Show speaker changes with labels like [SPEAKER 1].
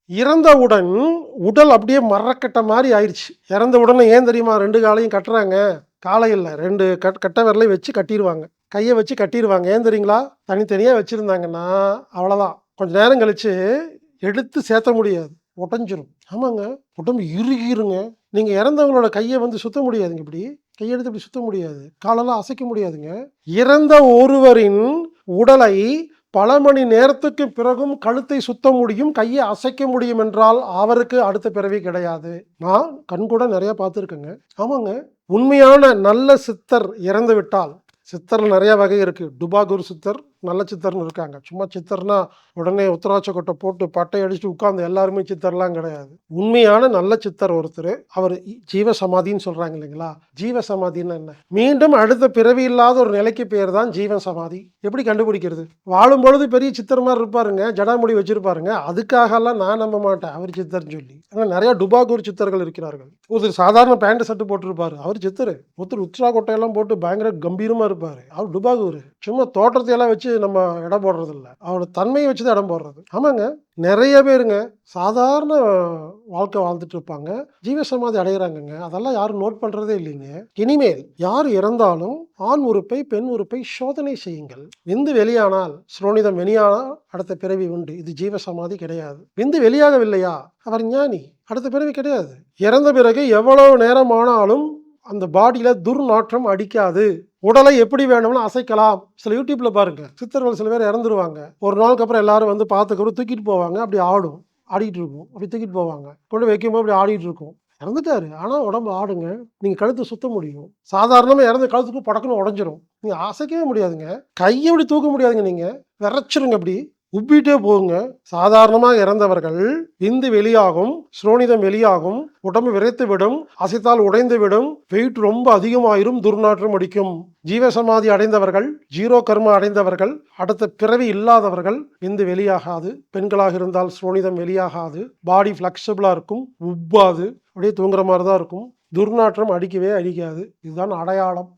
[SPEAKER 1] இறந்தவுடன் உடல் அப்படியே மரக்கட்ட மாரி ஆயிருச்சு. இறந்த உடனே ஏன் தெரியுமா 2 காலையும் கட்டுறாங்க? காலை இல்ல 2 கட்ட விரலையும் வச்சு கட்டிருவாங்க. கைய வச்சு கட்டிருவாங்க. ஏன் தெரியுங்களா? தனித்தனியா வச்சிருந்தாங்கன்னா, அவ்வளதான். கொஞ்ச நேரம் கழிச்சு எடுத்து சேத்த முடியாது. உடைஞ்சிரும். ஆமாங்க. உடம்பு இறுகிருங்க. நீங்க இறந்தவங்களோட கைய வந்து சுத்த முடியாதுங்க இப்படி. கைய எடுத்து இப்படி சுத்த முடியாது. காலெல்லாம் அசைக்க முடியாதுங்க. இறந்த ஒருவரின் உடலை பல மணி நேரத்துக்கு பிறகும் கழுத்தை சுத்த முடியும், கையை அசைக்க முடியும் என்றால் அவருக்கு அடுத்த பிறவி கிடையாது. நான் கண்கூட நிறைய பார்த்துருக்கேங்க. ஆமாங்க. உண்மையான நல்ல சித்தர் இறந்து விட்டால், சித்தர்ல நிறைய வகை இருக்கு. டுபாகூர் சித்தர், நல்ல சித்தர்னு இருக்காங்க. சும்மா சித்தர்னா உடனே உத்தராட்ச கொட்டை போட்டு பட்டை அடிச்சுட்டு உட்கார்ந்து எல்லாருமே சித்தர்லாம் கிடையாது. உண்மையான நல்ல சித்தர் ஒருத்தர். அவர் ஜீவ சமாதின்னு சொல்றாங்க இல்லைங்களா? ஜீவ சமாதின்னா என்ன? மீண்டும் அடுத்த பிறவி இல்லாத ஒரு நிலைக்கு பேர் தான் ஜீவ சமாதி. எப்படி கண்டுபிடிக்கிறது? வாழும் பொழுது பெரிய சித்தர் மாதிரி இருப்பாருங்க, ஜடாமுடி வச்சிருப்பாருங்க. அதுக்காகலாம் நான் நம்ப மாட்டேன் அவர் சித்தர்னு சொல்லி. ஆனால் நிறைய டுபாகூர் சித்தர்கள் இருக்கிறார்கள். ஒரு சாதாரண பேண்ட் சட்டை போட்டிருப்பாரு, அவர் சித்தர். ஒருத்தர் உத்ரா கொட்டையெல்லாம் போட்டு பயங்கர கம்பீரமா இருப்பாரு, அவர் டுபாகூர். சும்மா தோற்றத்தை எல்லாம் வச்சு நம்ம இடம் போடுறது இல்லை, அவரோட தன்மையை வச்சு தான் இடம் போடுறது. ஆமாங்க. நிறைய பேருங்க சாதாரண வாழ்க்கை வாழ்ந்துட்டு இருப்பாங்க, ஜீவசமாதி அடைகிறாங்கங்க. அதெல்லாம் யாரும் நோட் பண்றதே இல்லைங்க. இனிமேல் யார் இறந்தாலும் ஆண் உறுப்பை பெண் உறுப்பை சோதனை செய்யுங்கள். விந்து வெளியானால் ஸ்ரோனிதம் வெளியானால் அடுத்த பிறவி உண்டு. இது ஜீவசமாதி கிடையாது. விந்து வெளியாகவில்லையா, அவர் ஞானி, அடுத்த பிறவி கிடையாது. இறந்த பிறகு எவ்வளவு நேரம் ஆனாலும் அந்த பாடியில துர்நாற்றம் அடிக்காது. உடலை எப்படி வேணும்னு அசைக்கலாம். சில யூடியூப்ல பாருங்க, சித்தர்கள் சில பேர் இறந்துருவாங்க. ஒரு நாளுக்கு அப்புறம் எல்லாரும் வந்து பார்த்துக்கணும், தூக்கிட்டு போவாங்க. அப்படி ஆடும், ஆடிட்டு இருக்கும். அப்படி தூக்கிட்டு போவாங்க, கொண்டு வைக்கும்போது அப்படி ஆடிட்டு இருக்கும். இறந்துட்டாரு, ஆனா உடம்பு ஆடுங்க. நீங்க கழுத்து சுத்த முடியும். சாதாரணமா இறந்து கழுத்துக்கு படக்குன்னு உடஞ்சிரும். நீங்க அசைக்கவே முடியாதுங்க. கையை அப்படி தூக்க முடியாதுங்க. நீங்க விரைச்சிருங்க, அப்படி உப்பிட்டே போகுங்க. சாதாரணமாக இறந்தவர்கள் விந்து வெளியாகும், ஸ்ரோனிதம் வெளியாகும், உடம்பு விரைத்து விடும், அசைத்தால் உடைந்து விடும், வெயிட் ரொம்ப அதிகமாயிரும், துர்நாற்றம் அடிக்கும். ஜீவசமாதி அடைந்தவர்கள், ஜீரோ கர்ம அடைந்தவர்கள், அடுத்த பிறவி இல்லாதவர்கள் விந்து வெளியாகாது. பெண்களாக இருந்தால் ஸ்ரோனிதம் வெளியாகாது. பாடி ஃபிளெக்சிபிளா இருக்கும், உப்பாது, அப்படியே தூங்குற மாதிரி தான் இருக்கும். துர்நாற்றம் அடிக்கவே அடிக்காது. இதுதான் அடையாளம்.